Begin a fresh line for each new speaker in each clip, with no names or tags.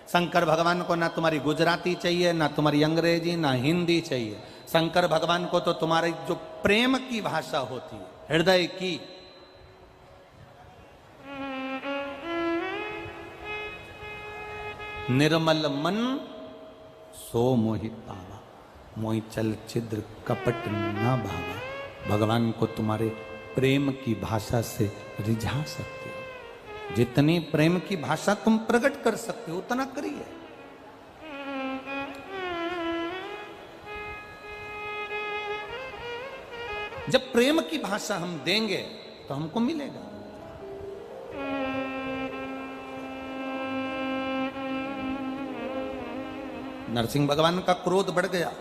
शंकर भगवान को ना तुम्हारी गुजराती चाहिए, ना तुम्हारी अंग्रेजी, ना हिंदी चाहिए। शंकर भगवान को तो तुम्हारी जो प्रेम की भाषा होती है, हृदय की, निर्मल मन सो मोहि पावा, मोहि चल छिद्र कपट न भावा। भगवान को तुम्हारे प्रेम की भाषा से रिझा सकते हो। जितनी प्रेम की भाषा तुम प्रकट कर सकते हो उतना करिए। जब प्रेम की भाषा हम देंगे तो हमको मिलेगा। नरसिंह भगवान का क्रोध बढ़ गया,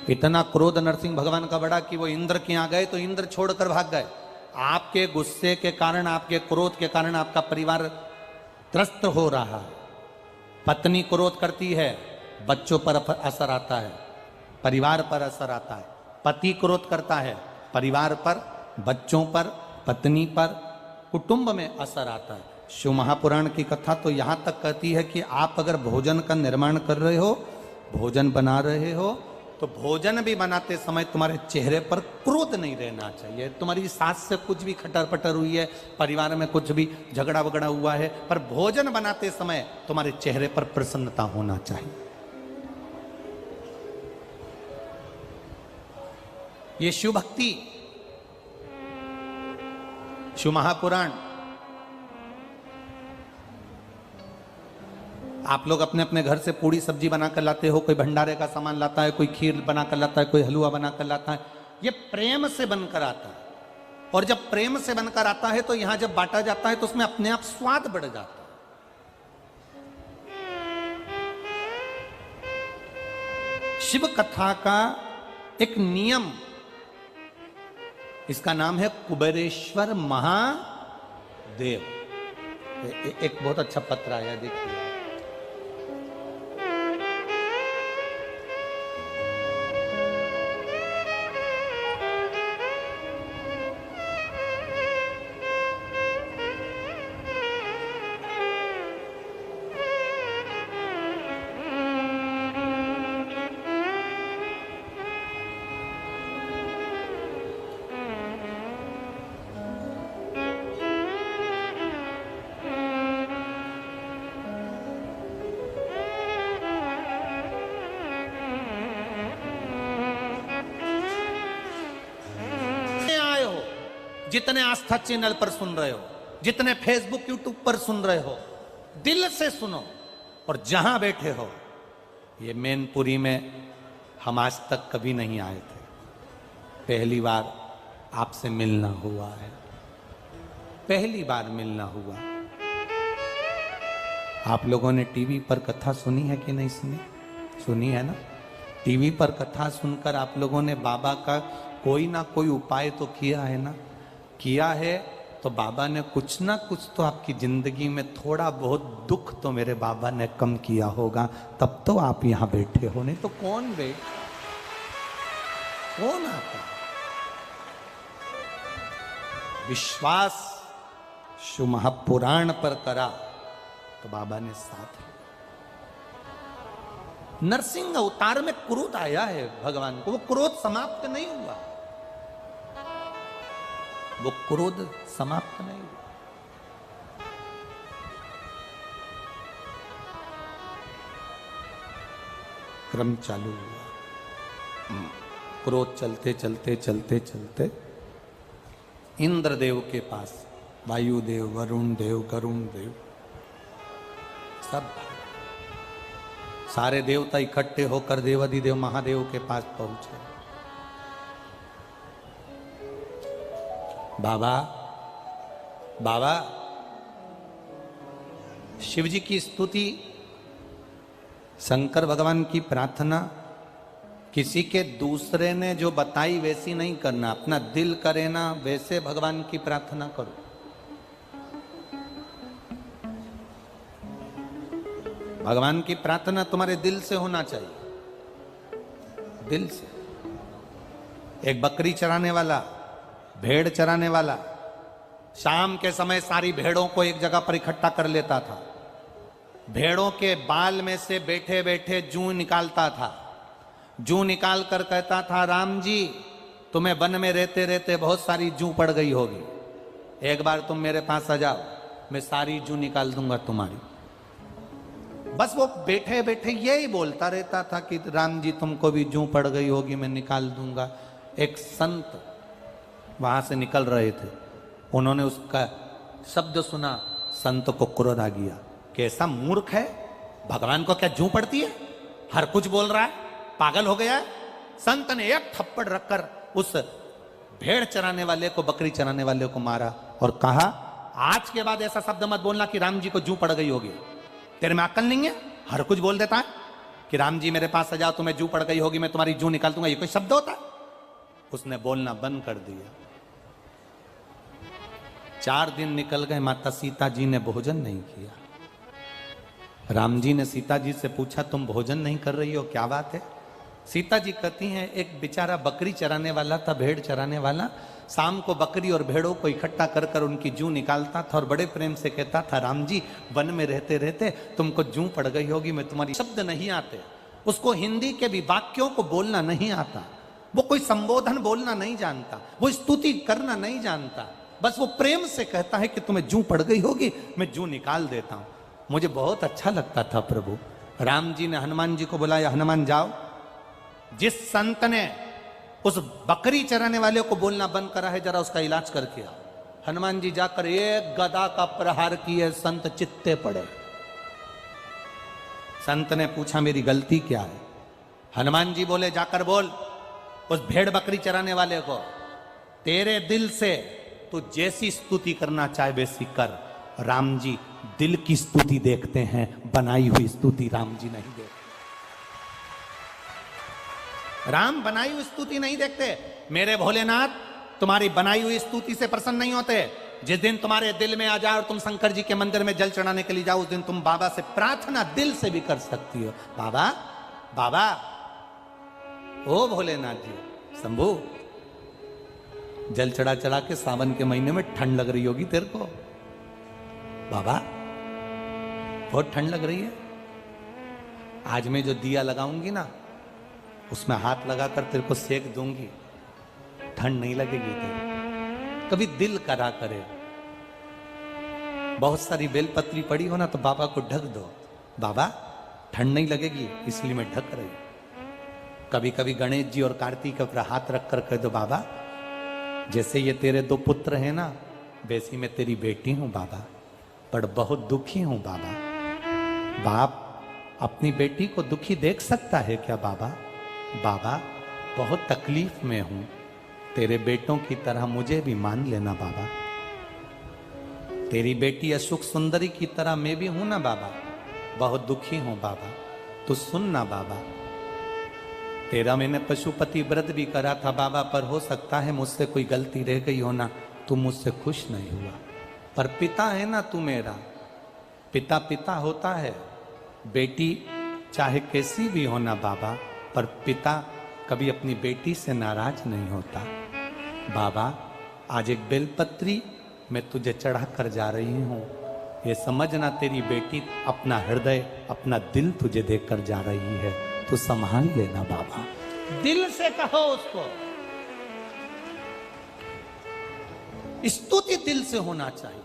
इतना क्रोध नरसिंह भगवान का बढ़ा कि वो इंद्र के यहां गए तो इंद्र छोड़कर भाग गए। आपके गुस्से के कारण, आपके क्रोध के कारण आपका परिवार त्रस्त हो रहा है। पत्नी क्रोध करती है, बच्चों पर असर आता है, परिवार पर असर आता है। पति क्रोध करता है, परिवार पर, बच्चों पर, पत्नी पर, कुटुंब में असर आता है। शिव महापुराण की कथा तो यहां तक कहती है कि आप अगर भोजन का निर्माण कर रहे हो, भोजन बना रहे हो, तो भोजन भी बनाते समय तुम्हारे चेहरे पर क्रोध नहीं रहना चाहिए। तुम्हारी सास से कुछ भी खटर पटर हुई है, परिवार में कुछ भी झगड़ा वगड़ा हुआ है, पर भोजन बनाते समय तुम्हारे चेहरे पर प्रसन्नता होना चाहिए। ये शिव भक्ति, शिव महापुराण। आप लोग अपने अपने घर से पूड़ी सब्जी बनाकर लाते हो, कोई भंडारे का सामान लाता है, कोई खीर बनाकर लाता है, कोई हलवा बनाकर लाता है। ये प्रेम से बनकर आता है, और जब प्रेम से बनकर आता है तो यहां जब बांटा जाता है तो उसमें अपने आप स्वाद बढ़ जाता है। शिव कथा का एक नियम, इसका नाम है कुबेरेश्वर महादेव। एक बहुत अच्छा पत्र आया, देखिए। जितने आस्था चैनल पर सुन रहे हो, जितने फेसबुक यूट्यूब पर सुन रहे हो, दिल से सुनो। और जहां बैठे हो, ये मैनपुरी में हम आज तक कभी नहीं आए थे, पहली बार आपसे मिलना हुआ है, पहली बार मिलना हुआ। आप लोगों ने टीवी पर कथा सुनी है कि नहीं सुनी? सुनी है ना? टीवी पर कथा सुनकर आप लोगों ने बाबा का कोई ना कोई उपाय तो किया है ना? किया है तो बाबा ने कुछ ना कुछ तो आपकी जिंदगी में थोड़ा बहुत दुख तो मेरे बाबा ने कम किया होगा, तब तो आप यहां बैठे हो। नहीं तो कौन आता? विश्वास शिव महापुराण पर करा तो बाबा ने साथ लिया। नरसिंह अवतार में क्रोध आया है भगवान को, वो क्रोध समाप्त नहीं हुआ, वो क्रोध समाप्त नहीं हुआ। क्रम चालू हुआ। क्रोध चलते चलते चलते चलते इंद्रदेव के पास, वायुदेव, वरुण देव, गरुण देव, सब सारे देवता इकट्ठे होकर देवाधिदेव महादेव के पास पहुंचे। बाबा, बाबा, शिव जी की स्तुति, शंकर भगवान की प्रार्थना किसी के दूसरे ने जो बताई वैसी नहीं करना, अपना दिल करे ना वैसे भगवान की प्रार्थना करो। भगवान की प्रार्थना तुम्हारे दिल से होना चाहिए, दिल से। एक बकरी चराने वाला, भेड़ चराने वाला शाम के समय सारी भेड़ों को एक जगह पर इकट्ठा कर लेता था भेड़ों के बाल में से बैठे बैठे जूं निकालता था। जूं निकाल कर कहता था, राम जी तुम्हें वन में रहते रहते बहुत सारी जूं पड़ गई होगी, एक बार तुम मेरे पास आ जाओ, मैं सारी जूं निकाल दूंगा तुम्हारी। बस वो बैठे बैठे यही बोलता रहता था कि राम जी तुमको भी जूं पड़ गई होगी, मैं निकाल दूंगा। एक संत वहां से निकल रहे थे, उन्होंने उसका शब्द सुना, संत को क्रोध आ गया, कैसा मूर्ख है, भगवान को क्या जूं पड़ती है, हर कुछ बोल रहा है, पागल हो गया है। संत ने एक थप्पड़ रखकर उस भेड़ चराने वाले को, बकरी चराने वाले को मारा और कहा, आज के बाद ऐसा शब्द मत बोलना कि राम जी को जूं पड़ गई होगी, तेरे में अक्ल नहीं है, हर कुछ बोल देता है कि राम जी मेरे पास आ जाओ, तुम्हें जूं पड़ गई होगी, मैं तुम्हारी जूं निकाल दूंगा, ये कोई शब्द होता है? उसने बोलना बंद कर दिया। 4 दिन निकल गए, माता सीता जी ने भोजन नहीं किया। राम जी ने सीता जी से पूछा, तुम भोजन नहीं कर रही हो, क्या बात है? सीता जी कहती हैं, एक बेचारा बकरी चराने वाला था, भेड़ चराने वाला, शाम को बकरी और भेड़ों को इकट्ठा कर कर उनकी जूं निकालता था और बड़े प्रेम से कहता था, राम जी वन में रहते रहते तुमको जूं पड़ गई होगी, मैं तुम्हारी। शब्द नहीं आते उसको, हिंदी के भी वाक्यों को बोलना नहीं आता, वो कोई संबोधन बोलना नहीं जानता, वो स्तुति करना नहीं जानता, बस वो प्रेम से कहता है कि तुम्हें जूं पड़ गई होगी, मैं जूं निकाल देता हूं। मुझे बहुत अच्छा लगता था प्रभु। राम जी ने हनुमान जी को बुलाया, हनुमान जाओ, जिस संत ने उस बकरी चराने वाले को बोलना बंद करा है, जरा उसका इलाज करके आओ। हनुमान जी जाकर एक गदा का प्रहार किए, संत चित्ते पड़े। संत ने पूछा, मेरी गलती क्या है? हनुमान जी बोले, जाकर बोल उस भेड़ बकरी चराने वाले को, तेरे दिल से तू जैसी स्तुति करना चाहे वैसी कर, राम जी दिल की स्तुति देखते हैं, बनाई हुई स्तुति राम जी नहीं देखते। राम बनाई हुई स्तुति नहीं देखते। मेरे भोलेनाथ तुम्हारी बनाई हुई स्तुति से प्रसन्न नहीं होते। जिस दिन तुम्हारे दिल में आ जाए और तुम शंकर जी के मंदिर में जल चढ़ाने के लिए जाओ, उस दिन तुम बाबा से प्रार्थना दिल से भी कर सकती हो, बाबा बाबा, ओ भोलेनाथ जी, शंभू जल चढ़ा चढ़ा के सावन के महीने में ठंड लग रही होगी तेरे को, बाबा बहुत ठंड लग रही है, आज मैं जो दिया लगाऊंगी ना उसमें हाथ लगाकर तेरे को सेक दूंगी, ठंड नहीं लगेगी तेरे। कभी दिल करा करे, बहुत सारी बेलपत्री पड़ी हो ना तो बाबा को ढक दो, बाबा ठंड नहीं लगेगी इसलिए मैं ढक रही। कभी कभी गणेश जी और कार्तिक पर हाथ रख कर कह दो, बाबा जैसे ये तेरे 2 पुत्र हैं ना, वैसी मैं तेरी बेटी हूं बाबा, पर बहुत दुखी हूं बाबा। बाप अपनी बेटी को दुखी देख सकता है क्या बाबा? बाबा बहुत तकलीफ में हूं, तेरे बेटों की तरह मुझे भी मान लेना बाबा। तेरी बेटी अशोक सुंदरी की तरह मैं भी हूं ना बाबा, बहुत दुखी हूं बाबा, तू सुन ना बाबा। तेरा मैंने पशुपति व्रत भी करा था बाबा, पर हो सकता है मुझसे कोई गलती रह गई हो ना, तू मुझसे खुश नहीं हुआ, पर पिता है ना तू मेरा, पिता पिता होता है। बेटी चाहे कैसी भी हो ना बाबा, पर पिता कभी अपनी बेटी से नाराज नहीं होता। बाबा आज एक बेलपत्री मैं तुझे चढ़ा कर जा रही हूं, ये समझना तेरी बेटी अपना हृदय अपना दिल तुझे देकर जा रही है, तू संभाल लेना बाबा। दिल से कहो उसको, स्तुति दिल से होना चाहिए।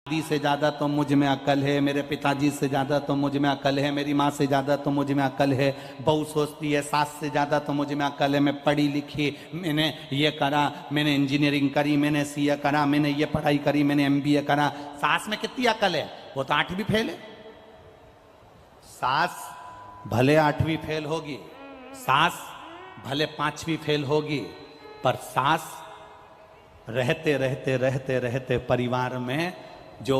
दादी से ज्यादा तो मुझ में अकल है, मेरे पिताजी से ज्यादा तो मुझ में अकल है, मेरी माँ से ज्यादा तो मुझ में अकल है, बहू सोचती है सास से ज्यादा तो मुझ में अकल है, मैं पढ़ी लिखी, मैंने ये करा, मैंने इंजीनियरिंग करी, मैंने सीए करा, मैंने ये पढ़ाई करी, मैंने एमबीए करा। सास में कितनी अकल है? वो तो 8वीं फेल है। सास भले 8वीं फेल होगी, सास भले 5वीं फेल होगी, पर सास रहते रहते रहते रहते परिवार में जो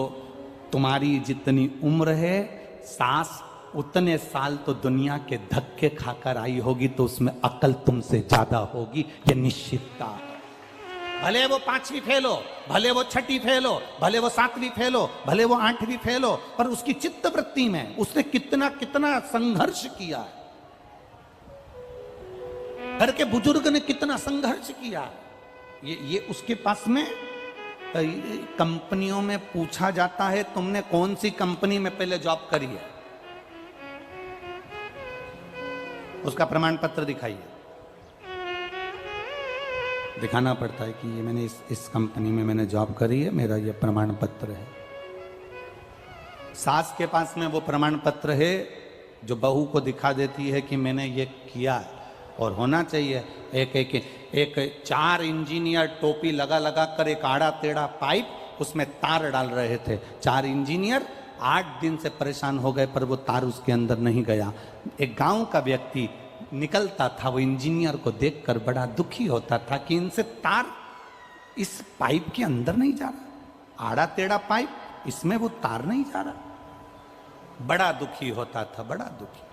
तुम्हारी जितनी उम्र है, सास उतने साल तो दुनिया के धक्के खाकर आई होगी, तो उसमें अकल तुमसे ज्यादा होगी, ये निश्चितता है। भले वो 5वीं फेल हो, भले वो 6वीं फेल हो, भले वो 7वीं फेल हो, भले वो 8वीं फेल हो, पर उसकी चित्त वृत्ति में उसने कितना कितना संघर्ष किया है, घर के बुजुर्ग ने कितना संघर्ष किया, ये उसके पास में कंपनियों में पूछा जाता है तुमने कौन सी कंपनी में पहले जॉब करी है, उसका प्रमाण पत्र दिखाइए। दिखाना पड़ता है कि ये मैंने इस कंपनी में मैंने जॉब करी है, मेरा ये प्रमाण पत्र है। सास के पास में वो प्रमाण पत्र है जो बहू को दिखा देती है कि मैंने ये किया है। और होना चाहिए। एक 4 इंजीनियर टोपी लगा लगा कर एक आड़ा टेढ़ा पाइप उसमें तार डाल रहे थे। 4 इंजीनियर 8 दिन से परेशान हो गए पर वो तार उसके अंदर नहीं गया। एक गांव का व्यक्ति निकलता था, वो इंजीनियर को देखकर बड़ा दुखी होता था कि इनसे तार इस पाइप के अंदर नहीं जा रहा, आड़ा टेढ़ा पाइप, इसमें वो तार नहीं जा रहा। बड़ा दुखी होता था, बड़ा दुखी।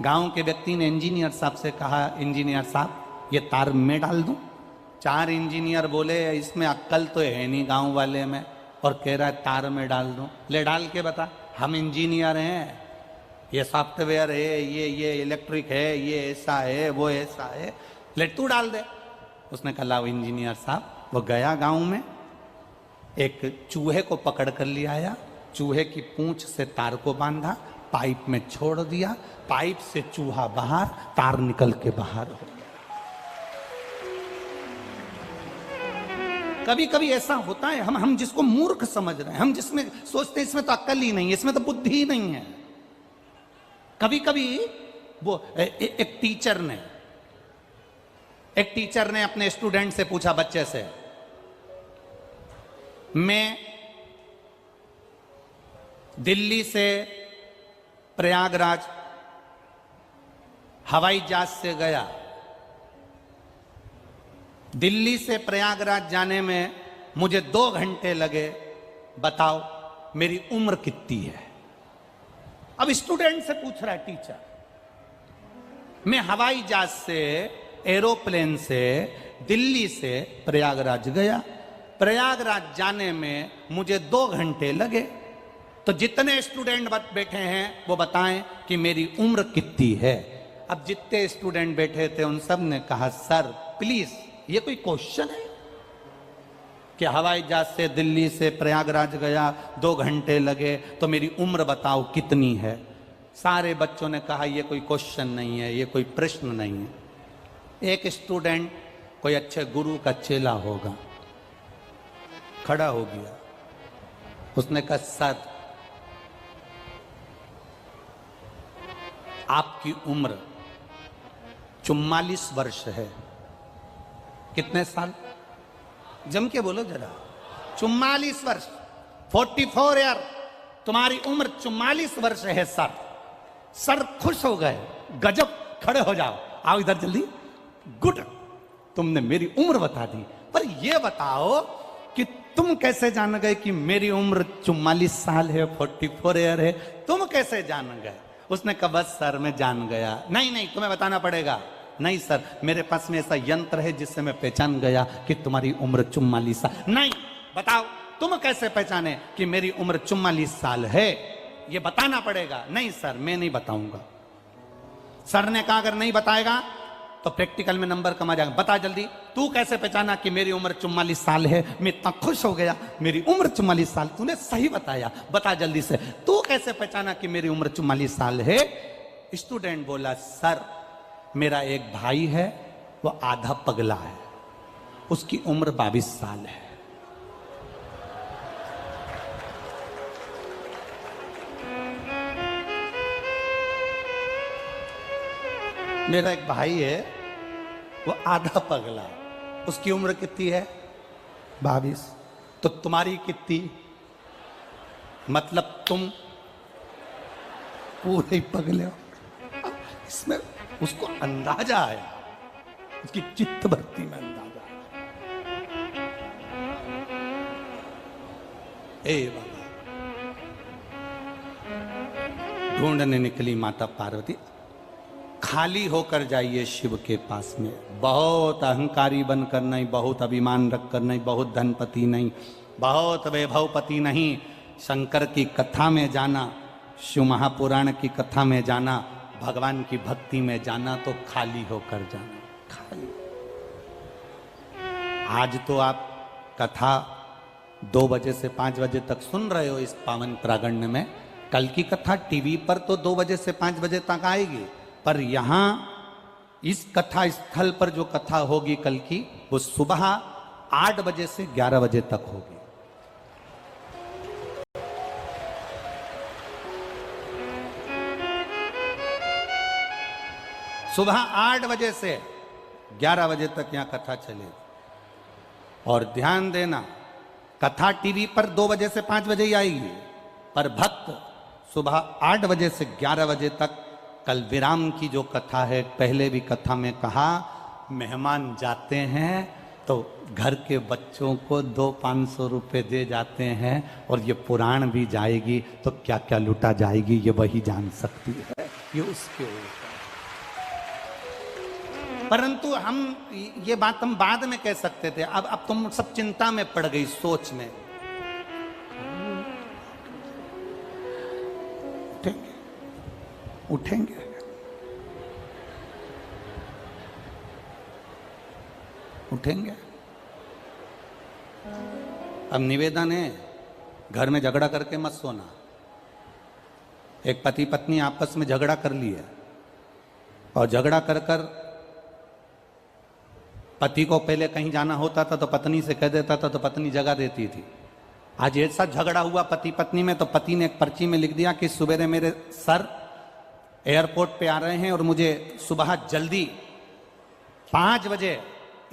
गांव के व्यक्ति ने इंजीनियर साहब से कहा, इंजीनियर साहब ये तार मैं डाल दूं? 4 इंजीनियर बोले इसमें अक्ल तो है नहीं गांव वाले में, और कह रहा है तार में डाल दूं। ले डाल के बता, हम इंजीनियर हैं, ये सॉफ्टवेयर है, ये इलेक्ट्रिक है, ये ऐसा है, वो ऐसा है, ले तू डाल दे। उसने कहा लाओ इंजीनियर साहब। वो गया गांव में, एक चूहे को पकड़ कर ले आया, चूहे की पूंछ से तार को बांधा, पाइप में छोड़ दिया, पाइप से चूहा बाहर, तार निकल के बाहर हो गया। कभी कभी ऐसा होता है, हम जिसको मूर्ख समझ रहे हैं, हम जिसमें सोचते हैं इसमें तो अक्ल ही नहीं है, इसमें तो बुद्धि ही नहीं है। कभी कभी वो एक टीचर ने अपने स्टूडेंट से पूछा, बच्चे से, मैं दिल्ली से प्रयागराज हवाई जहाज से गया, दिल्ली से प्रयागराज जाने में मुझे 2 घंटे लगे, बताओ मेरी उम्र कितनी है? अब स्टूडेंट से पूछ रहा है टीचर। मैं हवाई जहाज से, एरोप्लेन से दिल्ली से प्रयागराज गया, प्रयागराज जाने में मुझे 2 घंटे लगे, तो जितने स्टूडेंट बैठे हैं वो बताएं कि मेरी उम्र कितनी है। अब जितने स्टूडेंट बैठे थे उन सब ने कहा, सर प्लीज ये कोई क्वेश्चन है कि हवाई जहाज से दिल्ली से प्रयागराज गया, 2 घंटे लगे, तो मेरी उम्र बताओ कितनी है? सारे बच्चों ने कहा ये कोई क्वेश्चन नहीं है, ये कोई प्रश्न नहीं है। एक स्टूडेंट कोई अच्छे गुरु का चेला होगा, खड़ा हो गया, उसने कहा सर आपकी उम्र 44 वर्ष है। कितने साल? जम के बोलो जरा। 44 वर्ष, 44 ईयर, तुम्हारी उम्र 44 वर्ष है सर। सर खुश हो गए, गजब, खड़े हो जाओ, आओ इधर जल्दी, गुड, तुमने मेरी उम्र बता दी, पर यह बताओ कि तुम कैसे जान गए कि मेरी उम्र 44 साल है, 44 ईयर है? तुम कैसे जान गए? उसने कहा बस सर मैं जान गया। नहीं तुम्हें बताना पड़ेगा। नहीं सर, मेरे पास में ऐसा यंत्र है जिससे मैं पहचान गया कि तुम्हारी उम्र 44 साल। नहीं, बताओ तुम कैसे पहचाने कि मेरी उम्र 44 साल है? ये बताना पड़ेगा। नहीं सर मैं नहीं बताऊंगा। सर ने कहा अगर नहीं बताएगा तो प्रैक्टिकल में नंबर कम आ जाएगा। बता जल्दी, तू कैसे पहचाना कि मेरी उम्र 44 साल है? मैं इतना खुश हो गया, मेरी उम्र 44 साल, तूने सही बताया, बता जल्दी से, तू कैसे पहचाना कि मेरी उम्र 44 साल है? स्टूडेंट बोला सर मेरा एक भाई है, वो आधा पगला है, उसकी उम्र 22 साल है। मेरा एक भाई है, वो आधा पगला है, उसकी उम्र कितनी है? 22। तो तुम्हारी कितनी? मतलब तुम पूरे ही पगले हो। इसमें उसको अंदाजा आया, उसकी चित्त भक्ति में अंदाजा आया। ए बाबा, ढूंढने निकली माता पार्वती। खाली होकर जाइए शिव के पास में, बहुत अहंकारी बनकर नहीं, बहुत अभिमान रखकर नहीं, बहुत धनपति नहीं, बहुत वैभवपति नहीं। शंकर की कथा में जाना, शिव महापुराण की कथा में जाना, भगवान की भक्ति में जाना, तो खाली होकर जाना, खाली। आज तो आप कथा 2 बजे से 5 बजे तक सुन रहे हो इस पावन प्रांगण में। कल की कथा टीवी पर तो 2 बजे से 5 बजे तक आएगी, पर यहां इस कथा स्थल पर जो कथा होगी कल की, वो सुबह 8 बजे से 11 बजे तक होगी। सुबह 8 बजे से 11 बजे तक यहां कथा चलेगी। और ध्यान देना, कथा टीवी पर 2 बजे से 5 बजे ही आएगी, पर भक्त सुबह 8 बजे से 11 बजे तक। कल विराम की जो कथा है, पहले भी कथा में कहा, मेहमान जाते हैं तो घर के बच्चों को 200-500 रुपए दे जाते हैं, और ये पुराण भी जाएगी तो क्या क्या लुटा जाएगी ये वही जान सकती है, ये उसके ऊपर। परंतु हम ये बात हम बाद में कह सकते थे, अब तुम सब चिंता में पड़ गई, सोच में। उठेंगे उठेंगे। अब निवेदन है, घर में झगड़ा करके मत सोना। एक पति पत्नी आपस में झगड़ा कर लिया, और झगड़ा कर कर पति को पहले कहीं जाना होता था तो पत्नी से कह देता था, तो पत्नी जगा देती थी। आज ऐसा झगड़ा हुआ पति पत्नी में, तो पति ने एक पर्ची में लिख दिया कि सुबह मेरे सर एयरपोर्ट पे आ रहे हैं और मुझे सुबह जल्दी 5 बजे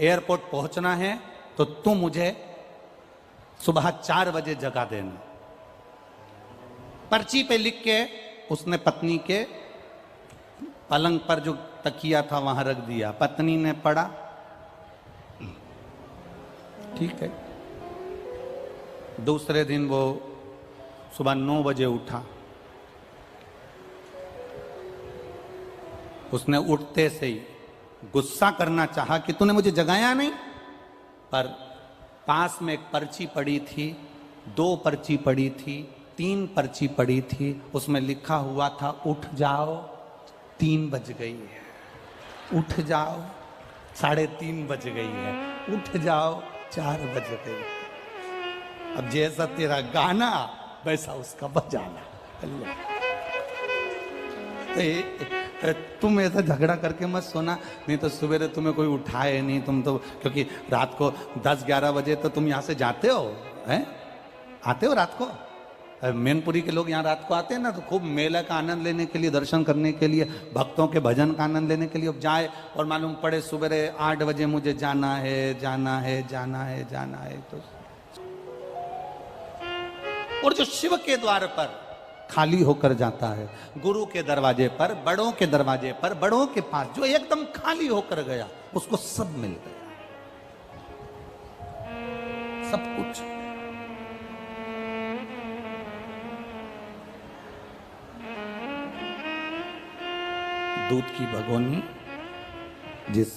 एयरपोर्ट पहुंचना है, तो तुम मुझे सुबह 4 बजे जगा देना। पर्ची पे लिख के उसने पत्नी के पलंग पर जो तकिया था वहां रख दिया। पत्नी ने पढ़ा, ठीक है। दूसरे दिन वो सुबह 9 बजे उठा। उसने उठते से ही गुस्सा करना चाहा कि तूने मुझे जगाया नहीं, पर पास में एक पर्ची पड़ी थी, 2 पर्ची पड़ी थी, 3 पर्ची पड़ी थी, उसमें लिखा हुआ था उठ जाओ 3 बज गई है, उठ जाओ 3:30 बज गई है, उठ जाओ 4 बज गई। अब जैसा तेरा गाना वैसा उसका बजाना। तुम ऐसा झगड़ा करके मत सोना, नहीं तो सवेरे तुम्हें कोई उठाए नहीं। तुम तो क्योंकि रात को 10-11 बजे तो तुम यहाँ से जाते हो, हैं? आते हो रात को। मैनपुरी के लोग यहाँ रात को आते हैं ना, तो खूब मेला का आनंद लेने के लिए, दर्शन करने के लिए, भक्तों के भजन का आनंद लेने के लिए जाए, और मालूम पड़े सुबह 8 बजे मुझे जाना है, जाना है, जाना है, जाना है। तो और जो शिव के द्वार पर खाली होकर जाता है, गुरु के दरवाजे पर, बड़ों के दरवाजे पर, बड़ों के पास जो एकदम खाली होकर गया, उसको सब मिल गया, सब कुछ। दूध की भगोनी, जिस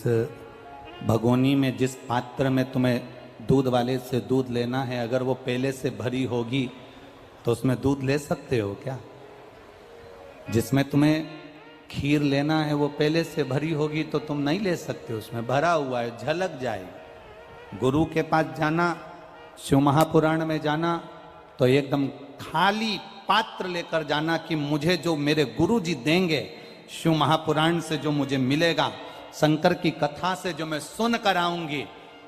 भगोनी में, जिस पात्र में तुम्हें दूध वाले से दूध लेना है, अगर वो पहले से भरी होगी तो उसमें दूध ले सकते हो क्या? जिसमें तुम्हें खीर लेना है वो पहले से भरी होगी तो तुम नहीं ले सकते, उसमें भरा हुआ है, झलक जाएगी। गुरु के पास जाना, शिव महापुराण में जाना, तो एकदम खाली पात्र लेकर जाना कि मुझे जो मेरे गुरु जी देंगे, शिव महापुराण से जो मुझे मिलेगा, शंकर की कथा से जो मैं सुन कर आऊंगी,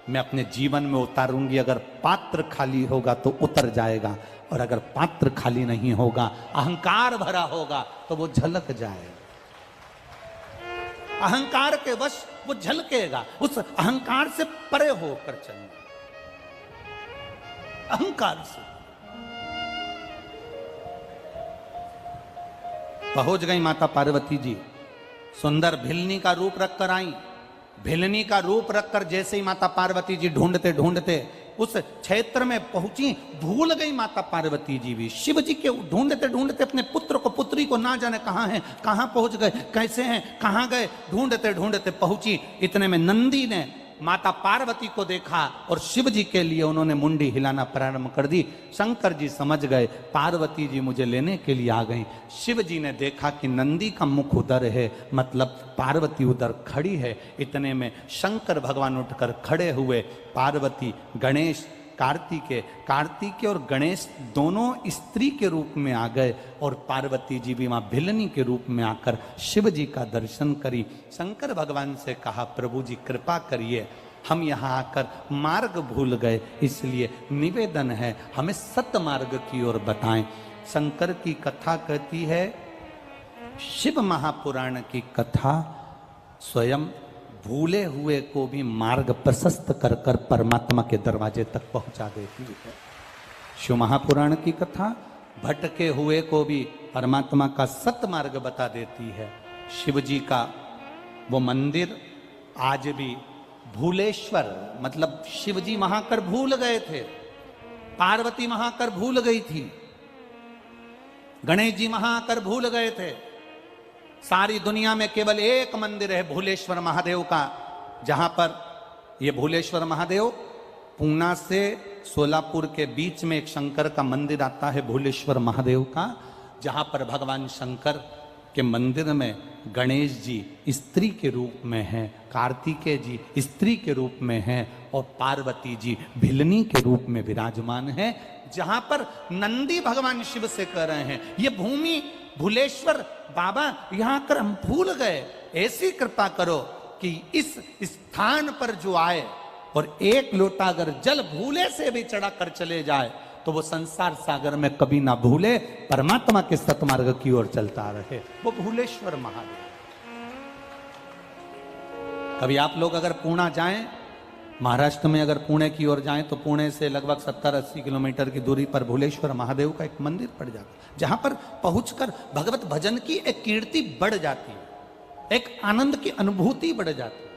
मैं अपने जीवन में उतारूंगी। अगर पात्र खाली होगा तो उतर जाएगा, और अगर पात्र खाली नहीं होगा, अहंकार भरा होगा, तो वो झलक जाएगा। अहंकार के वश वो झलकेगा। उस अहंकार से परे होकर चलना, अहंकार से। पहुंच गई माता पार्वती जी, सुंदर भिलनी का रूप रखकर आई। भिलनी का रूप रखकर जैसे ही माता पार्वती जी ढूंढते ढूंढते उस क्षेत्र में पहुंची, भूल गई माता पार्वती जी भी। शिव जी के ढूंढते ढूंढते अपने पुत्र को, पुत्री को ना जाने कहां है, कहां पहुंच गए, कैसे हैं, कहां गए, ढूंढते ढूंढते पहुंची। इतने में नंदी ने माता पार्वती को देखा और शिव जी के लिए उन्होंने मुंडी हिलाना प्रारंभ कर दी। शंकर जी समझ गए पार्वती जी मुझे लेने के लिए आ गई। शिव जी ने देखा कि नंदी का मुख उधर है, मतलब पार्वती उधर खड़ी है। इतने में शंकर भगवान उठकर खड़े हुए। पार्वती, गणेश कार्तिकेय और गणेश दोनों स्त्री के रूप में आ गए और पार्वती जी भी वहां भिलनी के रूप में आकर शिव जी का दर्शन करी। शंकर भगवान से कहा, प्रभु जी कृपा करिए, हम यहाँ आकर मार्ग भूल गए, इसलिए निवेदन है हमें सत मार्ग की ओर बताएं। शंकर की कथा कहती है, शिव महापुराण की कथा स्वयं भूले हुए को भी मार्ग प्रशस्त कर कर परमात्मा के दरवाजे तक पहुंचा देती है। शिव महापुराण की कथा भटके हुए को भी परमात्मा का सत मार्ग बता देती है। शिव जी का वो मंदिर आज भी भूलेश्वर, मतलब शिव जी वहां कर भूल गए थे, पार्वती वहां कर भूल गई थी, गणेश जी वहां कर भूल गए थे। सारी दुनिया में केवल एक मंदिर है भूलेश्वर महादेव का, जहां पर ये भूलेश्वर महादेव पूना से सोलापुर के बीच में एक शंकर का मंदिर आता है भूलेश्वर महादेव का, जहां पर भगवान शंकर के मंदिर में गणेश जी स्त्री के रूप में हैं, कार्तिकेय जी स्त्री के रूप में हैं और पार्वती जी भिलनी के रूप में विराजमान हैं। जहां पर नंदी भगवान शिव से कह रहे हैं, ये भूमि भूलेश्वर बाबा यहां कर हम भूल गए, ऐसी कृपा करो कि इस स्थान पर जो आए और एक लोटा अगर जल भूले से भी चढ़ा कर चले जाए तो वो संसार सागर में कभी ना भूले, परमात्मा के सतमार्ग की ओर चलता रहे। वो भूलेश्वर महादेव। कभी आप लोग अगर पूना जाएं, महाराष्ट्र में अगर पुणे की ओर जाएं तो पुणे से लगभग 70-80 किलोमीटर की दूरी पर भूलेश्वर महादेव का एक मंदिर पड़ जाता है, जहां पर पहुंचकर भगवत भजन की एक कीर्ति बढ़ जाती है, एक आनंद की अनुभूति बढ़ जाती है।